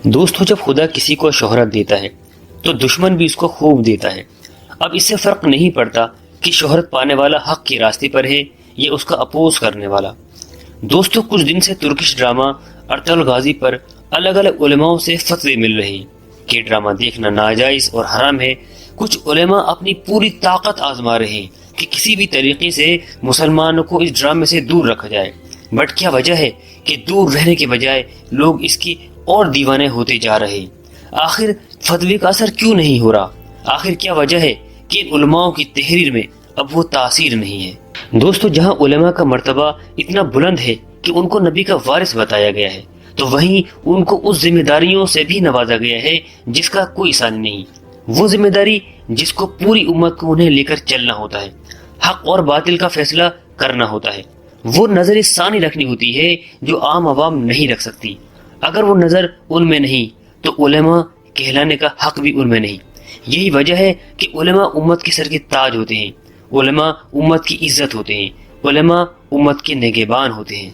دوستو جب خدا کسی کو شہرت دیتا ہے تو دشمن بھی اس کو خوب دیتا ہے۔ اب اس سے فرق نہیں پڑتا کہ شہرت پانے والا حق کے راستے پر ہے یا اس کا اپوز کرنے والا۔ دوستو کچھ دن سے ترکش ڈرامہ ارطغرل غازی پر الگ الگ علماء سے فتوے مل رہے ہیں کہ ڈرامہ دیکھنا ناجائز اور حرام ہے۔ کچھ علماء اپنی پوری طاقت آزما رہے ہیں کہ کسی بھی طریقے سے مسلمانوں کو اس ڈرامے سے دور رکھا جائے، بٹ کیا وجہ ہے کہ دور رہنے کے بجائے لوگ اس کی اور دیوانے ہوتے جا رہے ہیں؟ آخر فتوے کا اثر کیوں نہیں ہو رہا؟ آخر کیا وجہ ہے کہ ان علماء کی تحریر میں اب وہ تاثیر نہیں ہے؟ دوستو جہاں علماء کا مرتبہ اتنا بلند ہے کہ ان کو نبی کا وارث بتایا گیا ہے، تو وہیں ان کو اس ذمہ داریوں سے بھی نوازا گیا ہے جس کا کوئی ثانی نہیں۔ وہ ذمہ داری جس کو پوری امت کو انہیں لے کر چلنا ہوتا ہے، حق اور باطل کا فیصلہ کرنا ہوتا ہے۔ وہ نظر ثانی رکھنی ہوتی ہے جو عام عوام نہیں رکھ سکتی۔ اگر وہ نظر ان میں نہیں تو علماء کہلانے کا حق بھی ان میں نہیں۔ یہی وجہ ہے کہ علماء امت کے سر کے تاج ہوتے ہیں، علماء امت کی عزت ہوتے ہیں، علماء امت کے نگہبان ہوتے ہیں۔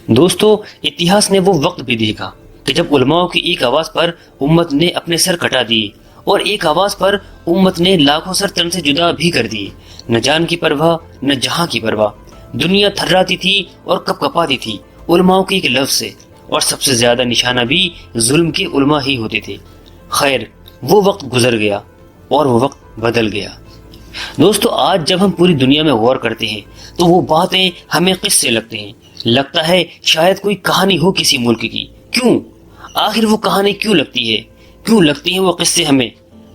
دوستو اتہاس نے وہ وقت بھی دیکھا کہ جب علماء کی ایک آواز پر امت نے اپنے سر کٹا دیے اور ایک آواز پر امت نے لاکھوں سر تن سے جدا بھی کر دیے۔ نہ جان کی پرواہ نہ جہاں کی پرواہ، دنیا تھراتی تھی اور کپ کپاتی تھی علماء کے ایک لفظ سے، اور سب سے زیادہ نشانہ بھی ظلم کے علماء ہی ہوتے تھے۔ خیر وہ وقت گزر گیا اور وہ وقت بدل گیا۔ دوستو آج جب ہم پوری دنیا میں غور کرتے ہیں تو وہ باتیں ہمیں قصے لگتے ہیں، لگتا ہے شاید کوئی کہانی ہو کسی ملک کی۔ کیوں؟ آخر وہ کہانی کیوں لگتی ہے؟ کیوں لگتے ہیں وہ قصے ہمیں؟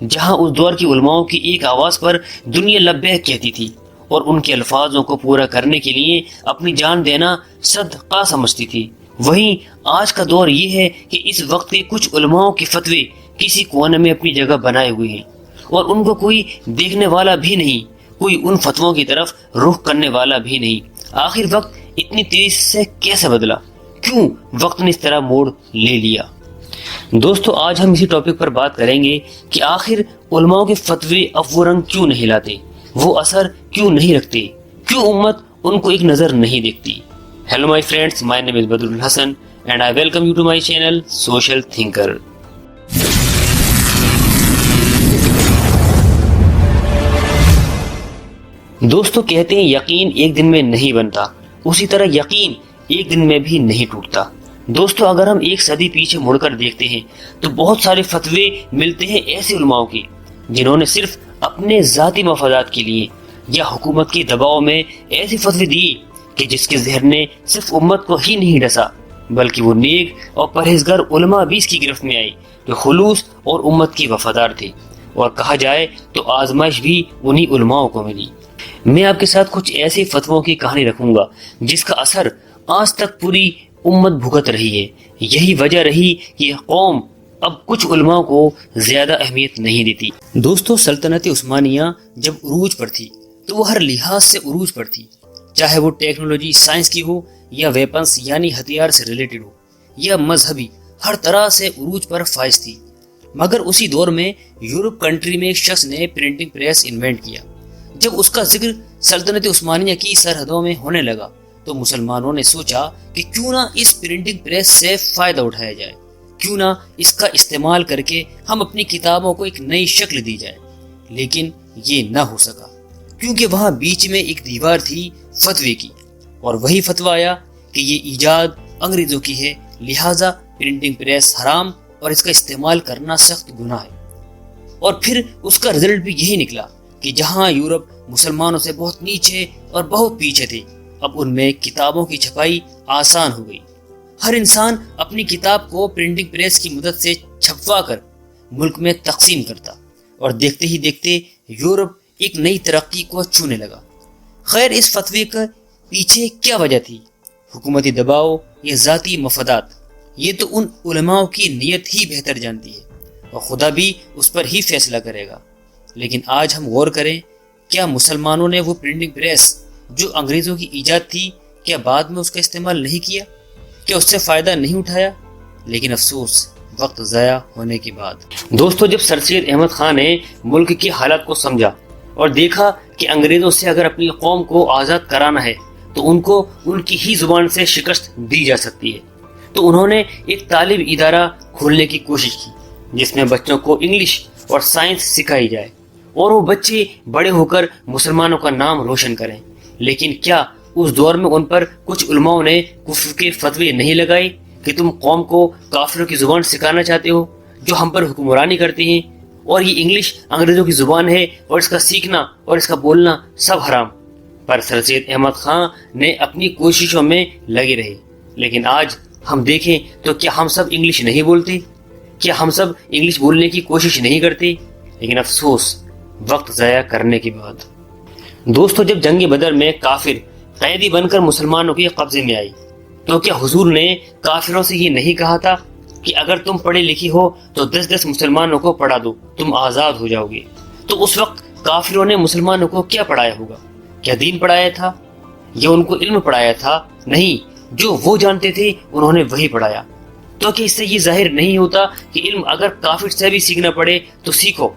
جہاں اس دور کی علماء کی ایک آواز پر دنیا لبیک کہتی تھی اور ان کے الفاظوں کو پورا کرنے کے لیے اپنی جان دینا صدقہ سمجھتی تھی، وہیں آج کا دور یہ ہے کہ اس وقت کے کچھ علماء کے فتوے کسی کونے میں اپنی جگہ بنائے ہوئے ہیں اور ان کو کوئی دیکھنے والا بھی نہیں، کوئی ان فتووں کی طرف رخ کرنے والا بھی نہیں۔ آخر وقت اتنی تیزی سے کیسے بدلا؟ کیوں وقت نے اس طرح موڑ لے لیا؟ دوستو آج ہم اسی ٹاپک پر بات کریں گے کہ آخر علماء کے فتوے اب وہ رنگ کیوں نہیں لاتے، وہ اثر کیوں نہیں رکھتے، کیوں امت ان کو ایک نظر نہیں دیکھتی۔ Hello my friends, my name is Badrul Hassan and I welcome you to my channel Social Thinker. دوستو کہتے ہیں یقین ایک دن میں نہیں بنتا، اسی طرح یقین ایک دن میں بھی نہیں ٹوٹتا۔ دوستو اگر ہم ایک صدی پیچھے مڑ کر دیکھتے ہیں تو بہت سارے فتوے ملتے ہیں ایسے علماء کے جنہوں نے صرف اپنے ذاتی مفادات کے لیے یا حکومت کے دباؤ میں ایسے فتوے دیے کہ جس کے زہر نے صرف امت کو ہی نہیں ڈسا بلکہ وہ نیک اور پرہیزگار علماء بھی اس کی گرفت میں آئے جو خلوص اور امت کی وفادار تھے، اور کہا جائے تو آزمائش بھی انہی علماء کو ملی۔ میں آپ کے ساتھ کچھ ایسے فتووں کی کہانی رکھوں گا جس کا اثر آج تک پوری امت بھگت رہی ہے۔ یہی وجہ رہی کہ یہ قوم اب کچھ علماء کو زیادہ اہمیت نہیں دیتی۔ دوستو سلطنت عثمانیہ جب عروج پر تھی تو وہ ہر لحاظ سے عروج پر تھی، چاہے وہ ٹیکنالوجی سائنس کی ہو یا ویپنز یعنی ہتھیار سے ریلیٹڈ ہو یا مذہبی، ہر طرح سے عروج پر فائز تھی۔ مگر اسی دور میں یورپ کنٹری میں ایک شخص نے پرنٹنگ پریس انوینٹ کیا۔ جب اس کا ذکر سلطنت عثمانیہ کی سرحدوں میں ہونے لگا تو مسلمانوں نے سوچا کہ کیوں نہ اس پرنٹنگ پریس سے فائدہ اٹھایا جائے، کیوں نہ اس کا استعمال کر کے ہم اپنی کتابوں کو ایک نئی شکل دی جائے۔ لیکن یہ نہ ہو سکا کیونکہ وہاں بیچ میں ایک دیوار تھی فتوے کی، اور وہی فتویٰ آیا کہ یہ ایجاد انگریزوں کی ہے، لہٰذا پرنٹنگ پریس حرام اور اس کا استعمال کرنا سخت گناہ ہے۔ اور پھر اس کا رزلٹ بھی یہی نکلا کہ جہاں یورپ مسلمانوں سے بہت نیچے اور بہت پیچھے تھے، اب ان میں کتابوں کی چھپائی آسان ہو گئی۔ ہر انسان اپنی کتاب کو پرنٹنگ پریس کی مدد سے چھپوا کر ملک میں تقسیم کرتا، اور دیکھتے ہی دیکھتے یورپ ایک نئی ترقی کو چھونے لگا۔ خیر اس فتوے کے پیچھے کیا وجہ تھی؟ حکومتی دباؤ یا ذاتی مفادات؟ یہ تو ان علماء کی نیت ہی بہتر جانتی ہے اور خدا بھی اس پر ہی فیصلہ کرے گا۔ لیکن آج ہم غور کریں، کیا مسلمانوں نے وہ پرنٹنگ پریس جو انگریزوں کی ایجاد تھی، کیا بعد میں اس کا استعمال نہیں کیا؟ کیا اس سے فائدہ نہیں اٹھایا؟ لیکن افسوس وقت ضائع ہونے کے بعد۔ دوستو جب سر سید احمد خان نے ملک کی حالت کو سمجھا اور دیکھا کہ انگریزوں سے اگر اپنی قوم کو آزاد کرانا ہے تو ان کو ان کی ہی زبان سے شکست دی جا سکتی ہے، تو انہوں نے ایک طالب ادارہ کھولنے کی کوشش کی جس میں بچوں کو انگلش اور سائنس سکھائی جائے اور وہ بچے بڑے ہو کر مسلمانوں کا نام روشن کریں۔ لیکن کیا اس دور میں ان پر کچھ علماؤں نے کفر کے فتوے نہیں لگائے کہ تم قوم کو کافروں کی زبان سکھانا چاہتے ہو جو ہم پر حکمرانی کرتے ہیں، اور یہ انگلش انگریزوں کی زبان ہے اور اس کا سیکھنا اور اس کا بولنا سب حرام؟ پر سر سید احمد خان نے اپنی کوششوں میں لگے رہے۔ لیکن آج ہم دیکھیں تو کیا ہم سب انگلش نہیں بولتے؟ کیا ہم سب انگلش بولنے کی کوشش نہیں کرتے؟ لیکن افسوس وقت ضائع کرنے کے بعد۔ دوستو، جب جنگ بدر میں کافر قیدی بن کر مسلمانوں کے قبضے میں آئی تو کیا حضور نے کافروں سے یہ نہیں کہا تھا کہ اگر تم پڑھے لکھی ہو تو 10 مسلمانوں کو پڑھا دو، تم آزاد ہو جاؤ گے؟ تو اس وقت کافروں نے مسلمانوں کو کیا پڑھایا ہوگا؟ کیا دین پڑھایا تھا یا ان کو علم پڑھایا تھا؟ نہیں، جو وہ جانتے تھے انہوں نے وہی پڑھایا۔ تو کہ اس سے یہ ظاہر نہیں ہوتا کہ علم اگر کافر سے بھی سیکھنا پڑے تو سیکھو،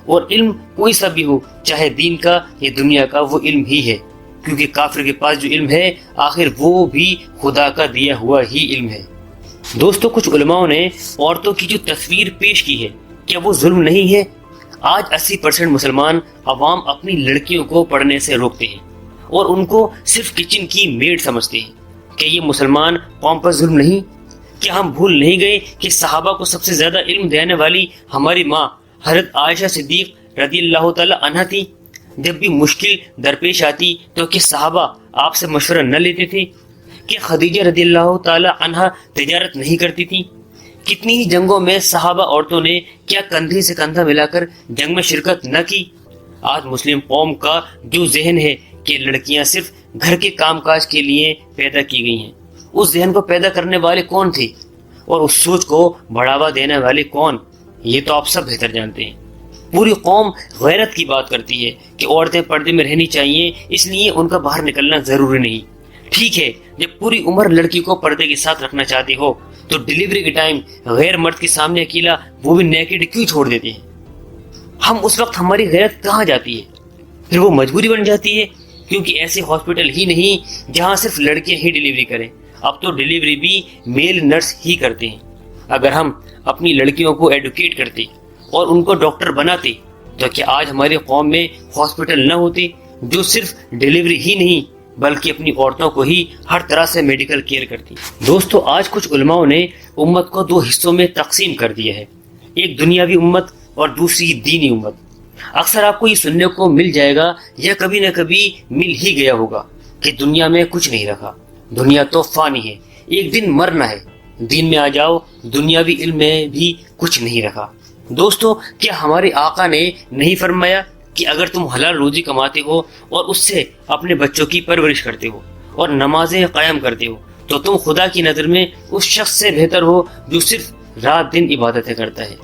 اور علم کوئی سا بھی ہو، چاہے دین کا یا دنیا کا، وہ علم ہی ہے، کیونکہ کافر کے پاس جو علم ہے آخر وہ بھی خدا کا دیا ہوا ہی علم ہے۔ دوستو، کچھ علماؤں نے عورتوں کی جو تصویر پیش کی ہے، کیا وہ ظلم نہیں ہے؟ آج 80% مسلمان عوام اپنی لڑکیوں کو پڑھنے سے روکتے ہیں اور ان کو صرف کچن کی میڈ سمجھتے ہیں۔ کہ یہ مسلمان قوم پر ظلم نہیں؟ کیا ہم بھول نہیں گئے کہ صحابہ کو سب سے زیادہ علم دینے والی ہماری ماں حضرت عائشہ صدیق رضی اللہ تعالی عنہ تھی؟ جب بھی مشکل درپیش آتی تو کہ صحابہ آپ سے مشورہ نہ لیتے تھے؟ کہ خدیجہ رضی اللہ تعالی عنہ تجارت نہیں کرتی تھی؟ کتنی ہی جنگوں میں صحابہ عورتوں نے کیا کندھے سے کندھا ملا کر جنگ میں شرکت نہ کی؟ آج مسلم قوم کا جو ذہن ہے کہ لڑکیاں صرف گھر کے کام کاج کے لیے پیدا کی گئی ہیں، اس ذہن کو پیدا کرنے والے کون تھے اور اس سوچ کو بڑھاوا دینے والے کون؟ یہ تو آپ سب بہتر جانتے ہیں۔ پوری قوم غیرت کی بات کرتی ہے کہ عورتیں پردے میں رہنی چاہیے، اس لیے ان کا باہر نکلنا ضروری نہیں۔ ٹھیک ہے، جب پوری عمر لڑکی کو پردے کے ساتھ رکھنا چاہتے ہو تو ڈیلیوری کے ٹائم غیر مرد کے سامنے اکیلا، وہ بھی نیکڈ، کیوں چھوڑ دیتے ہیں؟ ہم اس وقت ہماری غیرت کہاں جاتی ہے؟ پھر وہ مجبوری بن جاتی ہے، کیونکہ ایسے ہاسپٹل ہی نہیں جہاں صرف لڑکیاں ہی ڈیلیوری کریں، اب تو ڈیلیوری بھی میل نرس ہی کرتے ہیں۔ اگر ہم اپنی لڑکیوں کو ایڈوکیٹ کرتے اور ان کو ڈاکٹر بناتے تو کیا آج ہماری قوم میں ہاسپٹل نہ ہوتے جو صرف ڈیلیوری ہی نہیں بلکہ اپنی عورتوں کو ہی ہر طرح سے میڈیکل کیئر کرتی؟ دوستو، آج کچھ علماءوں نے امت کو 2 حصوں میں تقسیم کر دیا ہے، ایک دنیاوی امت اور دوسری دینی امت۔ اکثر آپ کو یہ سننے کو مل جائے گا یا کبھی نہ کبھی مل ہی گیا ہوگا کہ دنیا میں کچھ نہیں رکھا، دنیا تو فانی ہے، ایک دن مرنا ہے۔ دین میں آ جاؤ، دنیاوی علم میں بھی کچھ نہیں رکھا۔ دوستو، کیا ہمارے آقا نے نہیں فرمایا کہ اگر تم حلال روزی کماتے ہو اور اس سے اپنے بچوں کی پرورش کرتے ہو اور نمازیں قائم کرتے ہو تو تم خدا کی نظر میں اس شخص سے بہتر ہو جو صرف رات دن عبادتیں کرتا ہے؟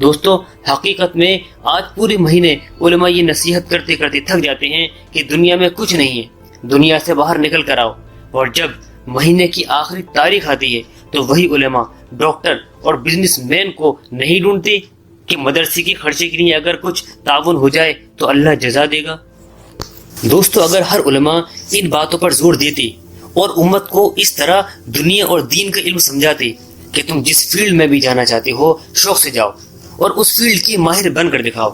دوستو، حقیقت میں آج پورے مہینے علماء یہ نصیحت کرتے کرتے تھک جاتے ہیں کہ دنیا میں کچھ نہیں ہے، دنیا سے باہر نکل کر آؤ، اور جب مہینے کی آخری تاریخ آتی ہے تو وہی علماء، ڈاکٹر اور بزنس مین کو نہیں ڈھونڈتے کہ مدرسے کے خرچے کے لیے اگر کچھ تعاون ہو جائے تو اللہ جزا دے گا؟ دوستو، اگر ہر علماء ان باتوں پر زور دیتے اور امت کو اس طرح دنیا اور دین کا علم سمجھاتے کہ تم جس فیلڈ میں بھی جانا چاہتے ہو شوق سے جاؤ اور اس فیلڈ کی ماہر بن کر دکھاؤ۔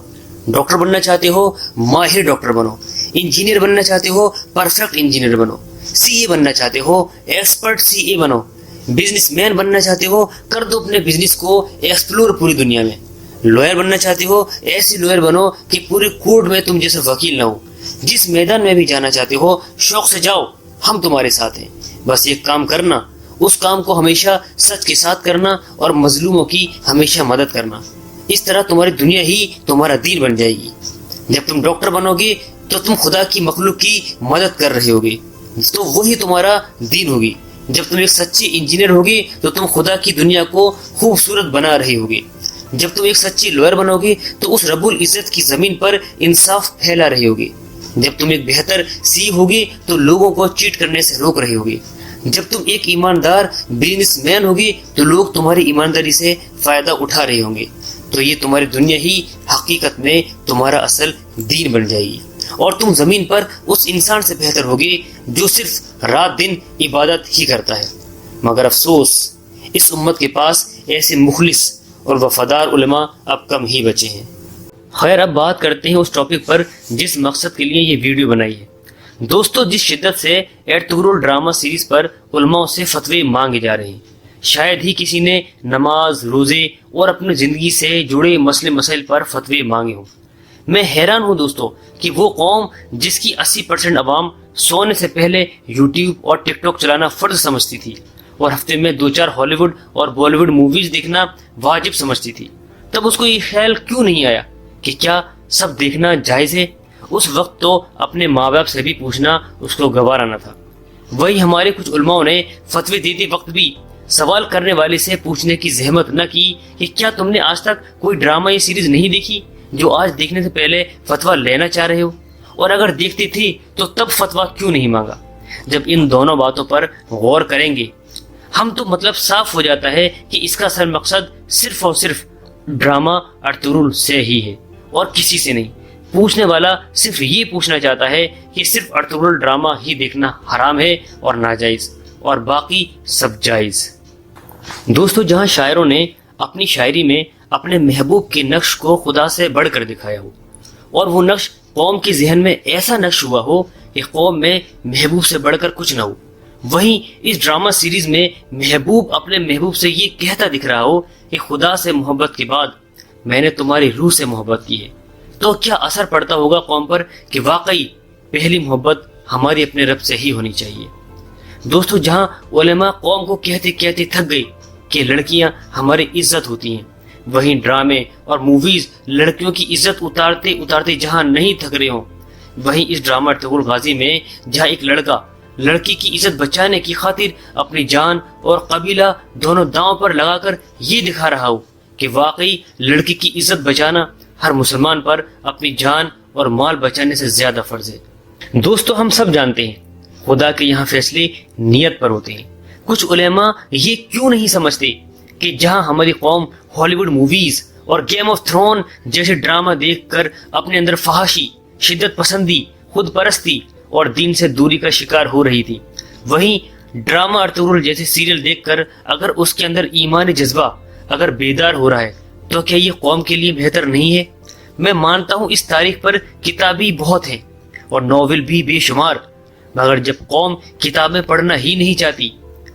ڈاکٹر بننا چاہتے ہو، ماہر ڈاکٹر بنو۔ انجینئر بننا چاہتے ہو، پرفیکٹ انجینئر بنو۔ سی اے بننا چاہتے ہو، ایکسپرٹ سی اے بنو۔ بزنس مین بننا چاہتے ہو، کر دو اپنے بزنس کو ایکسپلور پوری دنیا میں۔ لوئر بننا چاہتے ہو، ایسی لوئر بنو کہ پورے کورٹ میں تم جیسے وکیل نہ ہو۔ جس میدان میں بھی جانا چاہتے ہو شوق سے جاؤ، ہم تمہارے ساتھ ہیں۔ بس ایک کام کرنا، اس کام کو ہمیشہ سچ کے ساتھ کرنا اور مظلوموں کی ہمیشہ مدد کرنا۔ اس طرح تمہاری دنیا ہی تمہارا دین بن جائے گی۔ جب تم ڈاکٹر بنو گے تو تم خدا کی مخلوق کی مدد کر رہے ہوگے، تو وہی تمہارا دین ہوگی۔ جب تم ایک سچے انجینئر ہوگے تو تم خدا کی دنیا کو خوبصورت بنا رہے ہوگے۔ جب تم ایک سچی لوئر بنو گے تو اس رب العزت کی زمین پر انصاف پھیلا رہے ہوگے۔ جب تم ایک بہتر سی ہوگے تو لوگوں کو چیٹ کرنے سے روک رہے ہوگے۔ جب تم ایک ایماندار بزنس مین ہوگے تو لوگ تمہاری ایمانداری سے فائدہ اٹھا رہے ہوں گے۔ تو یہ تمہاری دنیا ہی حقیقت میں تمہارا اصل دین بن جائے گی، اور تم زمین پر اس انسان سے بہتر ہوگے جو صرف رات دن عبادت ہی کرتا ہے۔ مگر افسوس، اس امت کے پاس ایسے مخلص اور وفادار علماء اب کم ہی بچے ہیں۔ خیر، اب بات کرتے ہیں اس ٹاپک پر جس مقصد کے لیے یہ ویڈیو بنائی ہے۔ دوستو، جس شدت سے ارطغرل ڈرامہ سیریز پر علماء سے فتوے مانگے جا رہے ہیں، شاید ہی کسی نے نماز، روزے اور اپنی زندگی سے جڑے مسئلے مسائل پر فتوے مانگے ہوں۔ میں حیران ہوں دوستو کہ وہ قوم جس کی 80% عوام سونے سے پہلے یوٹیوب اور ٹک ٹاک چلانا فرض سمجھتی تھی اور ہفتے میں 2-4 ہالی ووڈ اور بالی ووڈ موویز دیکھنا واجب سمجھتی تھی، تب اس کو یہ خیال کیوں نہیں آیا کہ کیا سب دیکھنا جائز ہے؟ اس وقت تو اپنے ماں باپ سے بھی پوچھنا اس کو گوارا نہ تھا۔ وہی ہمارے کچھ علماء نے فتوے دیتے وقت بھی سوال کرنے والے سے پوچھنے کی زحمت نہ کی کہ کیا تم نے آج تک کوئی ڈرامہ یا سیریز نہیں دیکھی جو آج دیکھنے سے پہلے فتویٰ لینا چاہ رہے ہو؟ اور اگر دیکھتی تھی تو تب فتویٰ کیوں نہیں مانگا؟ جب ان دونوں باتوں پر غور کریں گے ہم تو مطلب صاف ہو جاتا ہے کہ اس کا اصل مقصد صرف اور صرف ڈرامہ ارطغرل سے ہی ہے اور کسی سے نہیں۔ پوچھنے والا صرف یہ پوچھنا چاہتا ہے کہ صرف ارطغرل ڈرامہ ہی دیکھنا حرام ہے اور ناجائز، اور باقی سب جائز۔ دوستو، جہاں شاعروں نے اپنی شاعری میں اپنے محبوب کے نقش کو خدا سے بڑھ کر دکھایا ہو اور وہ نقش قوم کے ذہن میں ایسا نقش ہوا ہو کہ قوم میں محبوب سے بڑھ کر کچھ نہ ہو، وہیں اس ڈرامہ سیریز میں محبوب اپنے محبوب سے یہ کہتا دکھ رہا ہو کہ خدا سے محبت کے بعد میں نے تمہاری روح سے محبت کی ہے، تو کیا اثر پڑتا ہوگا قوم پر کہ واقعی پہلی محبت ہماری اپنے رب سے ہی ہونی چاہیے۔ دوستو، جہاں علماء قوم کو کہتے کہتے تھک گئی کہ لڑکیاں ہماری عزت ہوتی ہیں، وہیں ڈرامے اور موویز لڑکیوں کی عزت اتارتے اتارتے جہاں نہیں تھک رہے ہوں، وہیں اس ڈرامہ ارطغرل غازی میں جہاں ایک لڑکا لڑکی کی عزت بچانے کی خاطر اپنی جان اور قبیلہ دونوں داؤں پر لگا کر یہ دکھا رہا ہو کہ واقعی لڑکی کی عزت بچانا ہر مسلمان پر اپنی جان اور مال بچانے سے زیادہ فرض ہے۔ دوستو، ہم سب جانتے ہیں خدا کے یہاں فیصلے نیت پر ہوتے ہیں۔ کچھ علماء یہ کیوں نہیں سمجھتے کہ جہاں ہماری قوم ہالی ووڈ موویز اور گیم آف تھرون جیسے ڈرامہ دیکھ کر اپنے اندر فحاشی، شدت پسندی، خود پرستی اور دین سے دوری کا شکار ہو رہی تھی، وہیں ڈرامہ ارطغرل جیسے سیریل دیکھ کر اگر اس کے اندر ایمانی جذبہ اگر بیدار ہو رہا ہے تو کیا یہ قوم کے لیے بہتر نہیں ہے؟ میں مانتا ہوں اس تاریخ پر کتابیں بہت ہیں اور ناول بھی بے شمار، مگر جب قوم کتابیں پڑھنا ہی نہیں چاہتی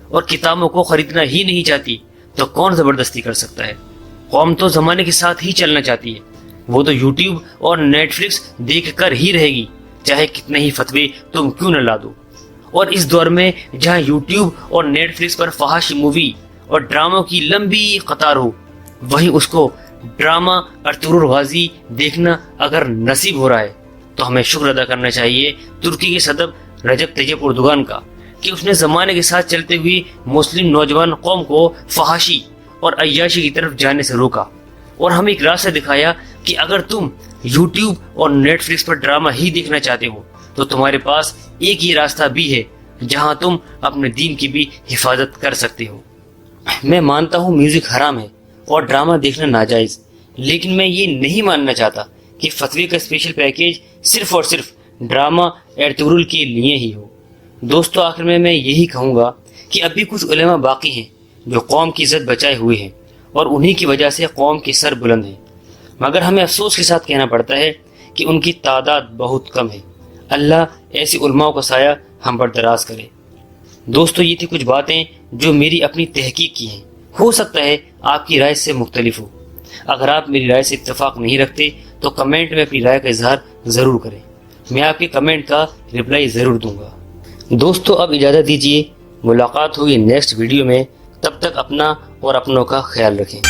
اور کتابوں کو خریدنا ہی نہیں چاہتی تو کون زبردستی کر سکتا ہے؟ قوم تو زمانے کے ساتھ ہی چلنا چاہتی ہے، وہ تو یوٹیوب اور نیٹ فلکس دیکھ کر ہی رہے گی، چاہے کتنے ہی فتوے تم کیوں نہ لا دو۔ اور اس دور میں جہاں یوٹیوب اور نیٹ فلکس پر فحاشی مووی اور ڈراموں کی لمبی قطار ہو، وہیں اس کو ڈرامہ ارطغرل غازی دیکھنا اگر نصیب ہو رہا ہے تو ہمیں شکر ادا کرنا چاہیے ترکی کے صدر رجب طیب اردوغان کا کہ اس نے زمانے کے ساتھ چلتے ہوئے مسلم نوجوان قوم کو فحاشی اور عیاشی کی طرف جانے سے روکا اور ہمیں ایک راستہ دکھایا کہ اگر تم یوٹیوب اور نیٹ فلکس پر ڈرامہ ہی دیکھنا چاہتے ہو تو تمہارے پاس ایک ہی راستہ بھی ہے جہاں تم اپنے دین کی بھی حفاظت کر سکتے ہو۔ میں مانتا ہوں میوزک حرام ہے اور ڈرامہ دیکھنا ناجائز، لیکن میں یہ نہیں ماننا چاہتا کہ فتوی کا اسپیشل پیکیج صرف اور صرف ڈرامہ ارطغرل کے لیے ہی ہو۔ دوستو، آخر میں یہی کہوں گا کہ اب بھی کچھ علماء باقی ہیں جو قوم کی عزت بچائے ہوئے ہیں اور انہی کی وجہ سے قوم کے سر بلند ہیں، مگر ہمیں افسوس کے ساتھ کہنا پڑتا ہے کہ ان کی تعداد بہت کم ہے۔ اللہ ایسی علماء کا سایہ ہم پر دراز کرے۔ دوستو، یہ تھی کچھ باتیں جو میری اپنی تحقیق کی ہیں، ہو سکتا ہے آپ کی رائے سے مختلف ہو۔ اگر آپ میری رائے سے اتفاق نہیں رکھتے تو کمنٹ میں اپنی رائے کا اظہار ضرور کریں، میں آپ کے کمنٹ کا رپلائی ضرور دوں گا۔ دوستو، اب اجازت دیجیے، ملاقات ہوگی نیکسٹ ویڈیو میں، تب تک اپنا اور اپنوں کا خیال رکھیں۔